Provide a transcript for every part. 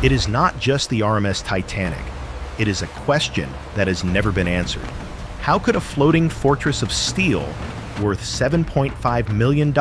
It is not just the RMS Titanic. It is a question that has never been answered. How could a floating fortress of steel worth $7.5 million,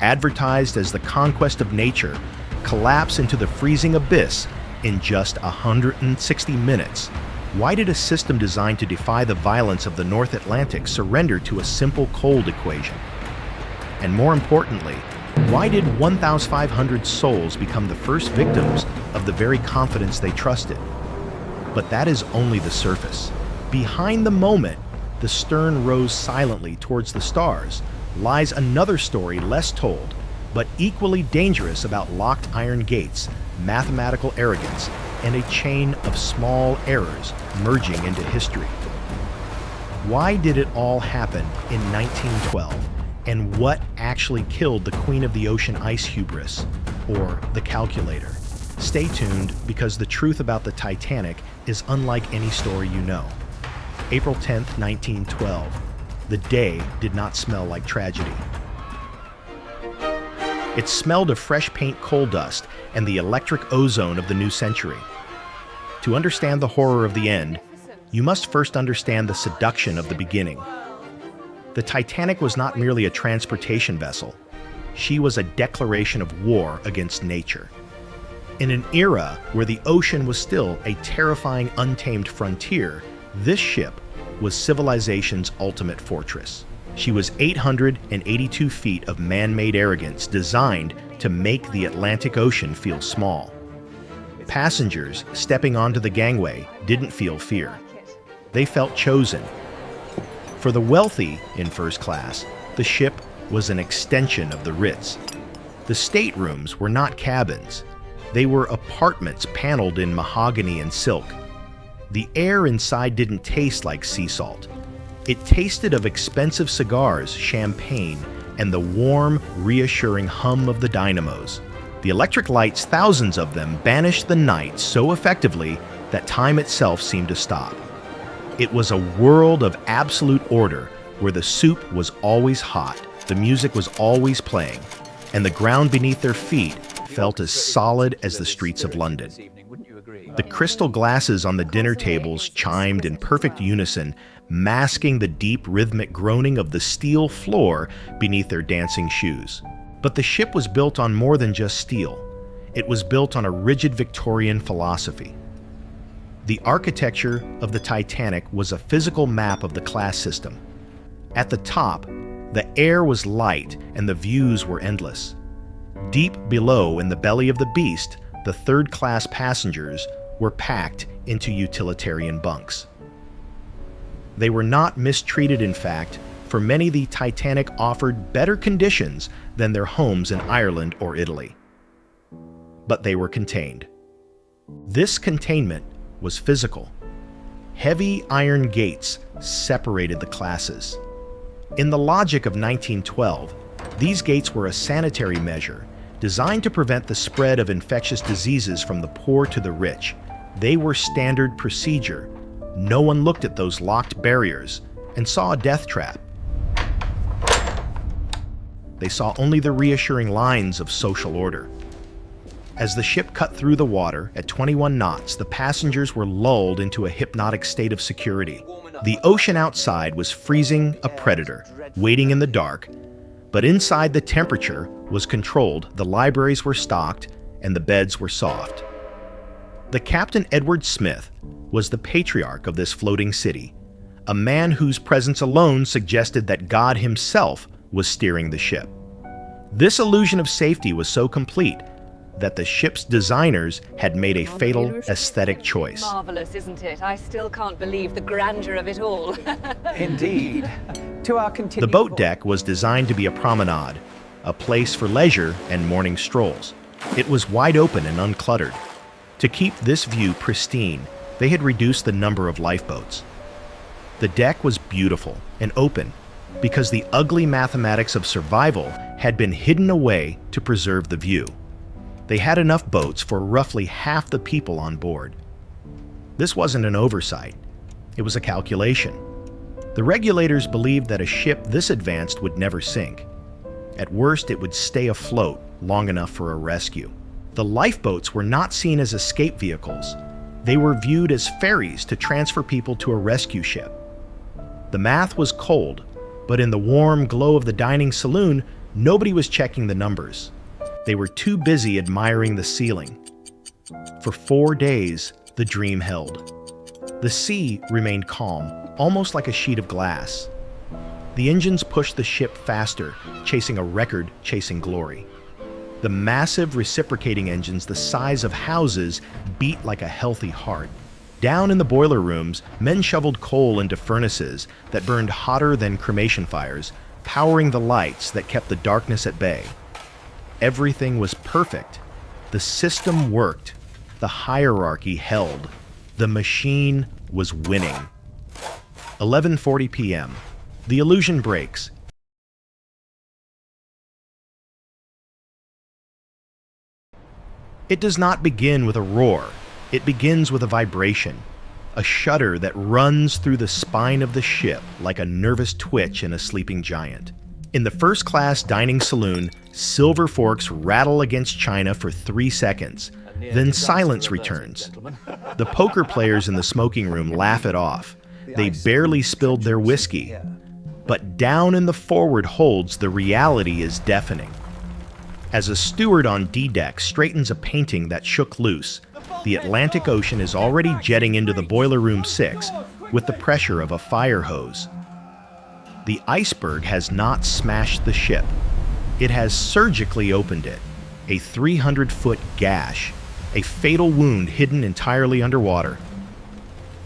advertised as the conquest of nature, collapse into the freezing abyss in just 160 minutes? Why did a system designed to defy the violence of the North Atlantic surrender to a simple cold equation? And more importantly, why did 1,500 souls become the first victims of the very confidence they trusted? But that is only the surface. Behind the moment the stern rose silently towards the stars lies another story less told, but equally dangerous, about locked iron gates, mathematical arrogance, and a chain of small errors merging into history. Why did it all happen in 1912? And what actually killed the Queen of the Ocean ice hubris, or the calculator? Stay tuned, because the truth about the Titanic is unlike any story you know. April 10th, 1912. The day did not smell like tragedy. It smelled of fresh paint coal dust and the electric ozone of the new century. To understand the horror of the end, you must first understand the seduction of the beginning. The Titanic was not merely a transportation vessel. She was a declaration of war against nature. In an era where the ocean was still a terrifying, untamed frontier, this ship was civilization's ultimate fortress. She was 882 feet of man-made arrogance designed to make the Atlantic Ocean feel small. Passengers stepping onto the gangway didn't feel fear. They felt chosen. For the wealthy in first class, the ship was an extension of the Ritz. The staterooms were not cabins. They were apartments paneled in mahogany and silk. The air inside didn't taste like sea salt. It tasted of expensive cigars, champagne, and the warm, reassuring hum of the dynamos. The electric lights, thousands of them, banished the night so effectively that time itself seemed to stop. It was a world of absolute order, where the soup was always hot, the music was always playing, and the ground beneath their feet felt as solid as the streets of London. The crystal glasses on the dinner tables chimed in perfect unison, masking the deep rhythmic groaning of the steel floor beneath their dancing shoes. But the ship was built on more than just steel. It was built on a rigid Victorian philosophy. The architecture of the Titanic was a physical map of the class system. At the top, the air was light and the views were endless. Deep below, in the belly of the beast, the third-class passengers were packed into utilitarian bunks. They were not mistreated, in fact. For many, the Titanic offered better conditions than their homes in Ireland or Italy. But they were contained. This containment was physical. Heavy iron gates separated the classes. In the logic of 1912, these gates were a sanitary measure designed to prevent the spread of infectious diseases from the poor to the rich. They were standard procedure. No one looked at those locked barriers and saw a death trap. They saw only the reassuring lines of social order. As the ship cut through the water at 21 knots, the passengers were lulled into a hypnotic state of security. The ocean outside was freezing, a predator, waiting in the dark, but inside the temperature was controlled, the libraries were stocked, and the beds were soft. The Captain Edward Smith was the patriarch of this floating city, a man whose presence alone suggested that God himself was steering the ship. This illusion of safety was so complete that the ship's designers had made a fatal aesthetic choice. Marvelous, isn't it? I still can't believe the grandeur of it all. Indeed. To our The boat deck was designed to be a promenade, a place for leisure and morning strolls. It was wide open and uncluttered. To keep this view pristine, they had reduced the number of lifeboats. The deck was beautiful and open because the ugly mathematics of survival had been hidden away to preserve the view. They had enough boats for roughly half the people on board. This wasn't an oversight. It was a calculation. The regulators believed that a ship this advanced would never sink. At worst, it would stay afloat long enough for a rescue. The lifeboats were not seen as escape vehicles. They were viewed as ferries to transfer people to a rescue ship. The math was cold, but in the warm glow of the dining saloon, nobody was checking the numbers. They were too busy admiring the ceiling. For 4 days, the dream held. The sea remained calm, almost like a sheet of glass. The engines pushed the ship faster, chasing a record, chasing glory. The massive reciprocating engines the size of houses beat like a healthy heart. Down in the boiler rooms, men shoveled coal into furnaces that burned hotter than cremation fires, powering the lights that kept the darkness at bay. Everything was perfect. The system worked. The hierarchy held. The machine was winning. 11:40 p.m. The illusion breaks. It does not begin with a roar. It begins with a vibration, a shudder that runs through the spine of the ship like a nervous twitch in a sleeping giant. In the first-class dining saloon, silver forks rattle against china for 3 seconds. Then silence returns. The poker players in the smoking room laugh it off. They barely spilled their whiskey. But down in the forward holds, the reality is deafening. As a steward on D-deck straightens a painting that shook loose, the Atlantic Ocean is already jetting into the Boiler Room 6 with the pressure of a fire hose. The iceberg has not smashed the ship. It has surgically opened it, a 300-foot gash, a fatal wound hidden entirely underwater.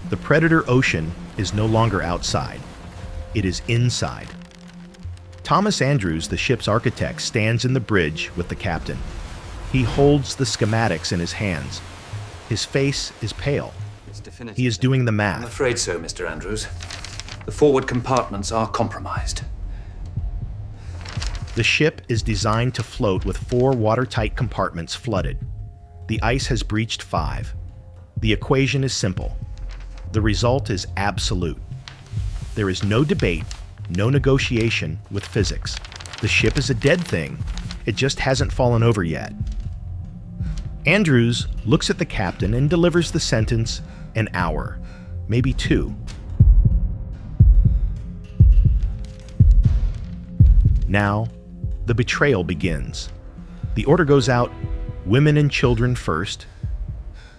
The Predator Ocean is no longer outside. It is inside. Thomas Andrews, the ship's architect, stands in the bridge with the captain. He holds the schematics in his hands. His face is pale. He is doing the math. I'm afraid so, Mr. Andrews. The forward compartments are compromised. The ship is designed to float with 4 watertight compartments flooded. The ice has breached 5. The equation is simple. The result is absolute. There is no debate, no negotiation with physics. The ship is a dead thing. It just hasn't fallen over yet. Andrews looks at the captain and delivers the sentence, an hour, maybe 2. Now, the betrayal begins. The order goes out, women and children first.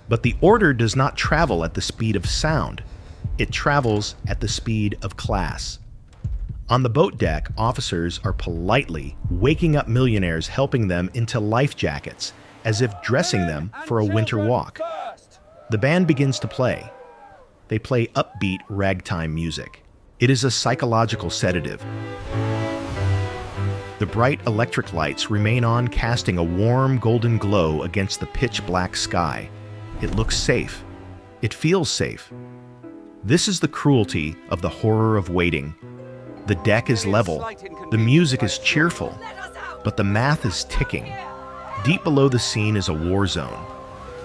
But the order does not travel at the speed of sound. It travels at the speed of class. On the boat deck, officers are politely waking up millionaires, helping them into life jackets, as if dressing them for a winter walk. The band begins to play. They play upbeat ragtime music. It is a psychological sedative. The bright electric lights remain on, casting a warm golden glow against the pitch-black sky. It looks safe. It feels safe. This is the cruelty of the horror of waiting. The deck is level. The music is cheerful. But the math is ticking. Deep below the scene is a war zone.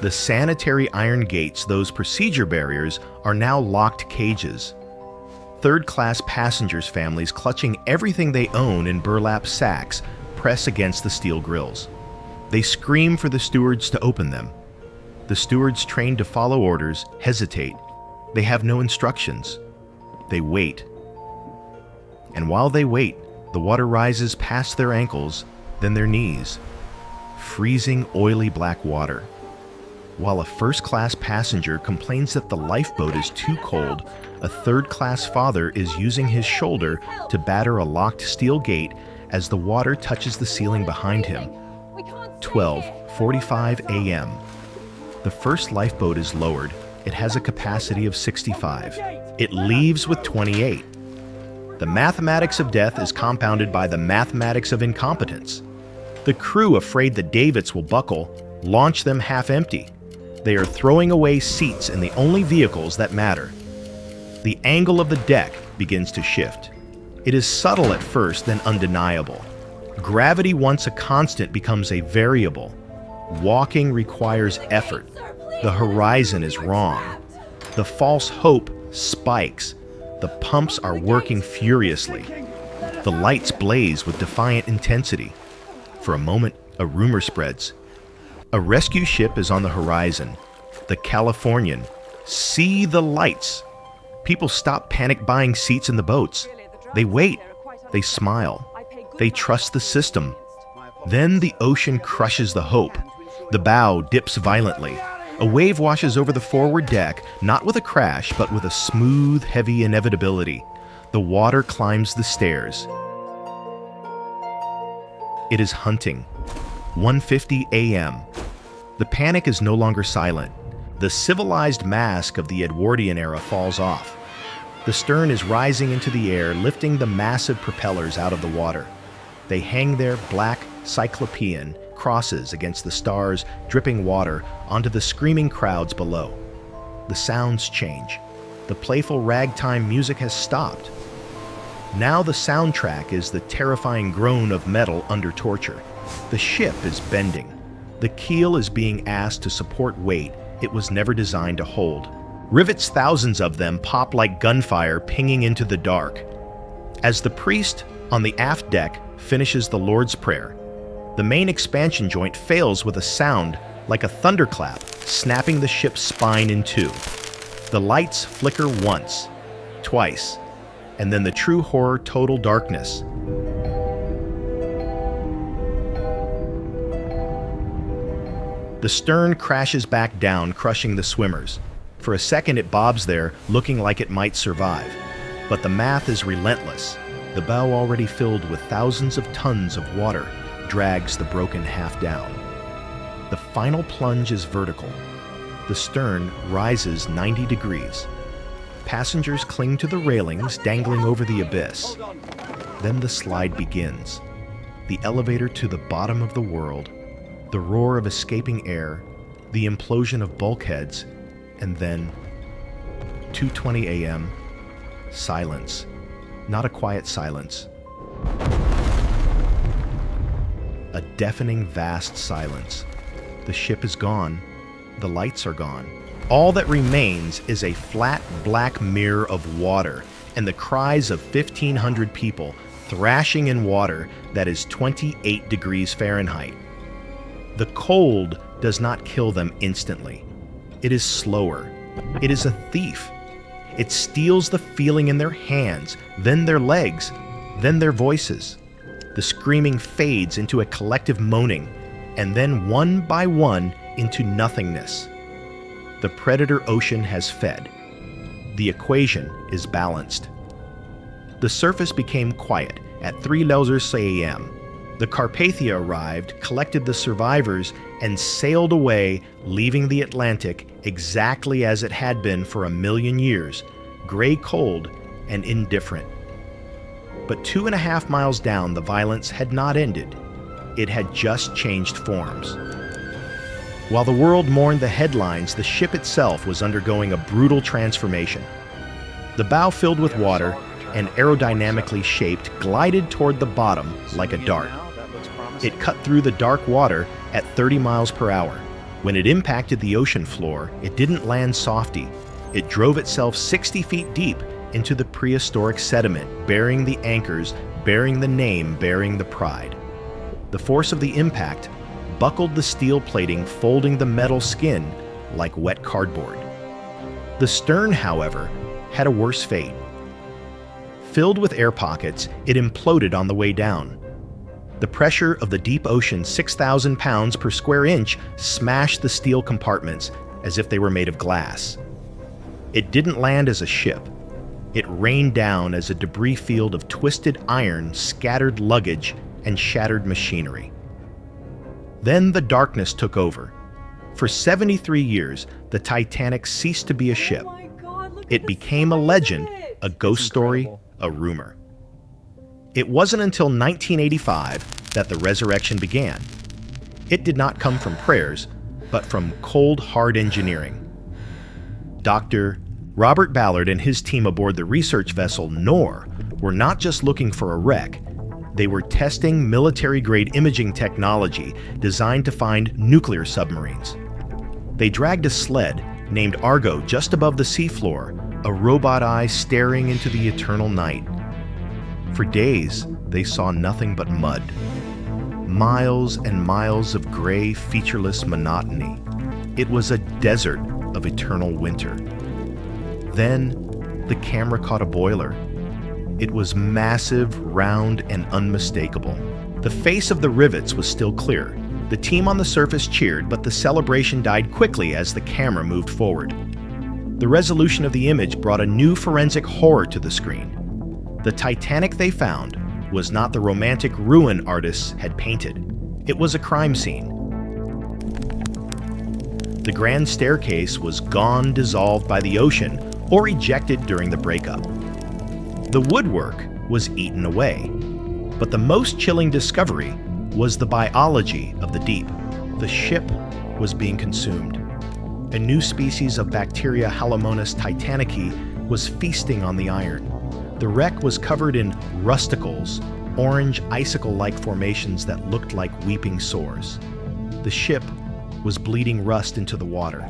The sanitary iron gates, those procedure barriers, are now locked cages. Third-class passengers' families, clutching everything they own in burlap sacks, press against the steel grills. They scream for the stewards to open them. The stewards, trained to follow orders, hesitate. They have no instructions. They wait. And while they wait, the water rises past their ankles, then their knees. Freezing, oily black water. While a first-class passenger complains that the lifeboat is too cold, a third-class father is using his shoulder to batter a locked steel gate as the water touches the ceiling behind him. 12:45 a.m. The first lifeboat is lowered. It has a capacity of 65. It leaves with 28. The mathematics of death is compounded by the mathematics of incompetence. The crew, afraid the davits will buckle, launch them half empty. They are throwing away seats in the only vehicles that matter. The angle of the deck begins to shift. It is subtle at first, then undeniable. Gravity, once a constant, becomes a variable. Walking requires effort. The horizon is wrong. The false hope spikes. The pumps are working furiously. The lights blaze with defiant intensity. For a moment, a rumor spreads. A rescue ship is on the horizon. The Californian. See the lights. People stop panic buying seats in the boats. They wait. They smile. They trust the system. Then the ocean crushes the hope. The bow dips violently. A wave washes over the forward deck, not with a crash, but with a smooth, heavy inevitability. The water climbs the stairs. It is hunting. 1:50 a.m. The panic is no longer silent. The civilized mask of the Edwardian era falls off. The stern is rising into the air, lifting the massive propellers out of the water. They hang there black, cyclopean crosses against the stars, dripping water onto the screaming crowds below. The sounds change. The playful ragtime music has stopped. Now the soundtrack is the terrifying groan of metal under torture. The ship is bending. The keel is being asked to support weight it was never designed to hold. Rivets, thousands of them, pop like gunfire pinging into the dark. As the priest on the aft deck finishes the Lord's Prayer, the main expansion joint fails with a sound like a thunderclap, snapping the ship's spine in two. The lights flicker once, twice, and then the true horror, total darkness. The stern crashes back down, crushing the swimmers. For a second it bobs there, looking like it might survive. But the math is relentless. The bow, already filled with thousands of tons of water, drags the broken half down. The final plunge is vertical. The stern rises 90 degrees. Passengers cling to the railings, dangling over the abyss. Then the slide begins. The elevator to the bottom of the world, the roar of escaping air, the implosion of bulkheads, and then 2:20 a.m., silence. Not a quiet silence. A deafening, vast silence. The ship is gone. The lights are gone. All that remains is a flat, black mirror of water and the cries of 1,500 people thrashing in water that is 28 degrees Fahrenheit. The cold does not kill them instantly. It is slower. It is a thief. It steals the feeling in their hands, then their legs, then their voices. The screaming fades into a collective moaning, and then one by one into nothingness. The predator ocean has fed. The equation is balanced. The surface became quiet at 3:00 a.m. The Carpathia arrived, collected the survivors, and sailed away, leaving the Atlantic exactly as it had been for 1,000,000 years, gray cold and indifferent. But 2.5 miles down, the violence had not ended. It had just changed forms. While the world mourned the headlines, the ship itself was undergoing a brutal transformation. The bow, filled with water and aerodynamically shaped, glided toward the bottom like a dart. It cut through the dark water at 30 miles per hour. When it impacted the ocean floor, it didn't land softy. It drove itself 60 feet deep into the prehistoric sediment, bearing the anchors, bearing the name, bearing the pride. The force of the impact buckled the steel plating, folding the metal skin like wet cardboard. The stern, however, had a worse fate. Filled with air pockets, it imploded on the way down. The pressure of the deep ocean, 6,000 pounds per square inch, smashed the steel compartments as if they were made of glass. It didn't land as a ship. It rained down as a debris field of twisted iron, scattered luggage, and shattered machinery. Then the darkness took over. For 73 years, the Titanic ceased to be a ship. It became a legend, a ghost story, a rumor. It wasn't until 1985 that the resurrection began. It did not come from prayers, but from cold, hard engineering. Dr. Robert Ballard and his team aboard the research vessel Nor were not just looking for a wreck. They were testing military-grade imaging technology designed to find nuclear submarines. They dragged a sled named Argo just above the seafloor, a robot eye staring into the eternal night. For days, they saw nothing but mud. Miles and miles of gray, featureless monotony. It was a desert of eternal winter. Then, the camera caught a boiler. It was massive, round, and unmistakable. The face of the rivets was still clear. The team on the surface cheered, but the celebration died quickly as the camera moved forward. The resolution of the image brought a new forensic horror to the screen. The Titanic they found was not the romantic ruin artists had painted. It was a crime scene. The grand staircase was gone, dissolved by the ocean, or ejected during the breakup. The woodwork was eaten away. But the most chilling discovery was the biology of the deep. The ship was being consumed. A new species of bacteria, Halomonas titanici, was feasting on the iron. The wreck was covered in rusticles, orange icicle-like formations that looked like weeping sores. The ship was bleeding rust into the water.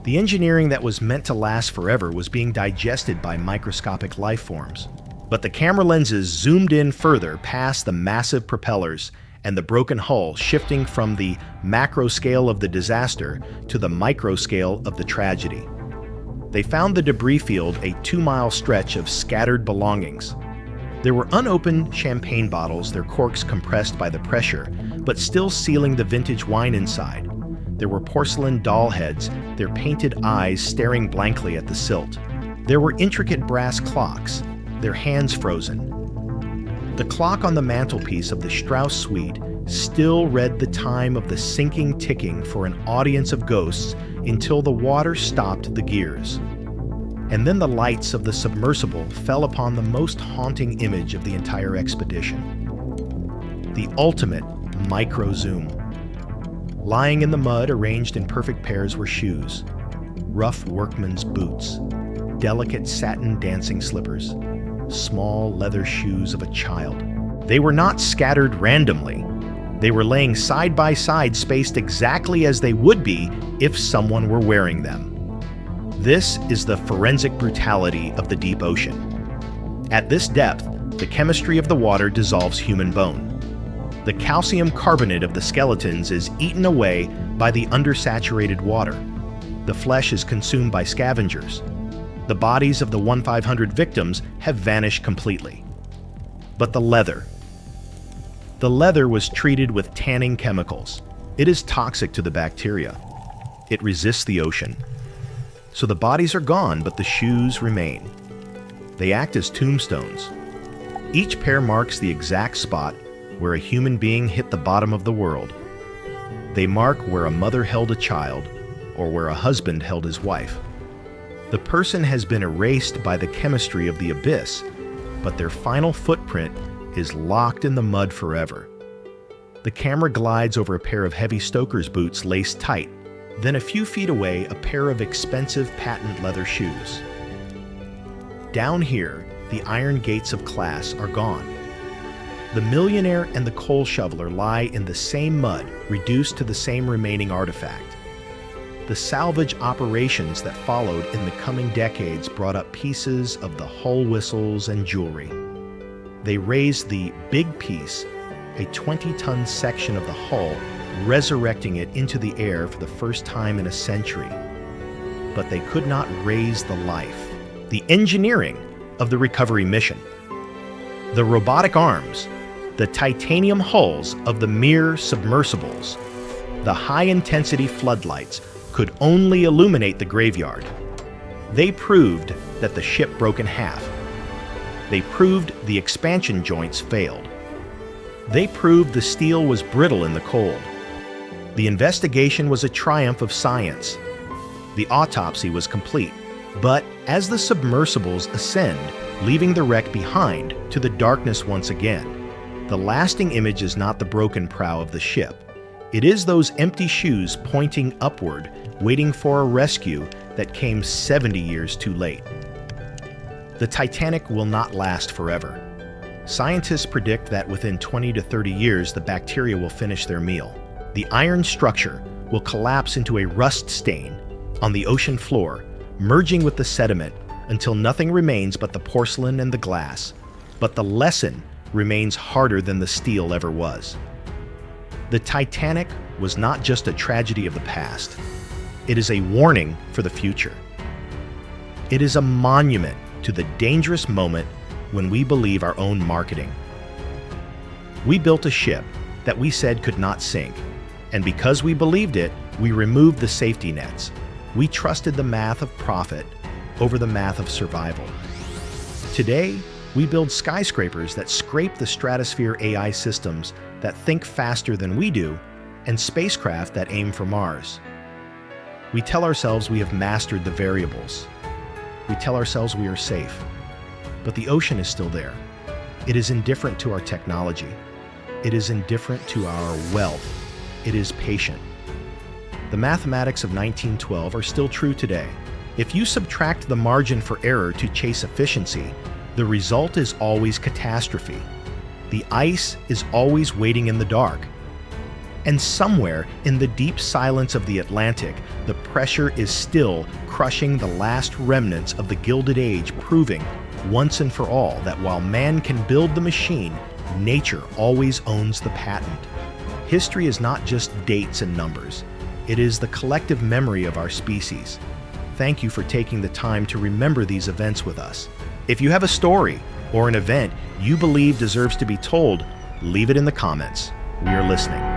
The engineering that was meant to last forever was being digested by microscopic life forms. But the camera lenses zoomed in further past the massive propellers and the broken hull, shifting from the macro scale of the disaster to the micro scale of the tragedy. They found the debris field a 2-mile stretch of scattered belongings. There were unopened champagne bottles, their corks compressed by the pressure, but still sealing the vintage wine inside. There were porcelain doll heads, their painted eyes staring blankly at the silt. There were intricate brass clocks, their hands frozen. The clock on the mantelpiece of the Strauss suite still read the time of the sinking ticking for an audience of ghosts until the water stopped the gears. And then the lights of the submersible fell upon the most haunting image of the entire expedition. The ultimate micro zoom. Lying in the mud, arranged in perfect pairs, were shoes. Rough workman's boots. Delicate satin dancing slippers. Small leather shoes of a child. They were not scattered randomly. They were laying side by side, spaced exactly as they would be if someone were wearing them. This is the forensic brutality of the deep ocean. At this depth, the chemistry of the water dissolves human bone. The calcium carbonate of the skeletons is eaten away by the undersaturated water. The flesh is consumed by scavengers. The bodies of the 1,500 victims have vanished completely. But the leather. The leather was treated with tanning chemicals. It is toxic to the bacteria. It resists the ocean. So the bodies are gone, but the shoes remain. They act as tombstones. Each pair marks the exact spot where a human being hit the bottom of the world. They mark where a mother held a child or where a husband held his wife. The person has been erased by the chemistry of the abyss, but their final footprint is locked in the mud forever. The camera glides over a pair of heavy stoker's boots laced tight. Then a few feet away, a pair of expensive patent leather shoes. Down here, the iron gates of class are gone. The millionaire and the coal shoveler lie in the same mud, reduced to the same remaining artifact. The salvage operations that followed in the coming decades brought up pieces of the hull whistles and jewelry. They raised the big piece, a 20-ton section of the hull, resurrecting it into the air for the first time in a century. But they could not raise the life, the engineering of the recovery mission. The robotic arms, the titanium hulls of the mere submersibles, the high-intensity floodlights could only illuminate the graveyard. They proved that the ship broke in half. They proved the expansion joints failed. They proved the steel was brittle in the cold. The investigation was a triumph of science. The autopsy was complete. But as the submersibles ascend, leaving the wreck behind to the darkness once again, the lasting image is not the broken prow of the ship. It is those empty shoes pointing upward, waiting for a rescue that came 70 years too late. The Titanic will not last forever. Scientists predict that within 20 to 30 years, the bacteria will finish their meal. The iron structure will collapse into a rust stain on the ocean floor, merging with the sediment until nothing remains but the porcelain and the glass. But the lesson remains harder than the steel ever was. The Titanic was not just a tragedy of the past. It is a warning for the future. It is a monument to the dangerous moment when we believe our own marketing. We built a ship that we said could not sink, and because we believed it, we removed the safety nets. We trusted the math of profit over the math of survival. Today, we build skyscrapers that scrape the stratosphere AI systems that think faster than we do, and spacecraft that aim for Mars. We tell ourselves we have mastered the variables. We tell ourselves we are safe. But the ocean is still there. It is indifferent to our technology. It is indifferent to our wealth. It is patient. The mathematics of 1912 are still true today. If you subtract the margin for error to chase efficiency, the result is always catastrophe. The ice is always waiting in the dark. And somewhere in the deep silence of the Atlantic, the pressure is still crushing the last remnants of the Gilded Age, proving once and for all that while man can build the machine, nature always owns the patent. History is not just dates and numbers. It is the collective memory of our species. Thank you for taking the time to remember these events with us. If you have a story or an event you believe deserves to be told, leave it in the comments. We are listening.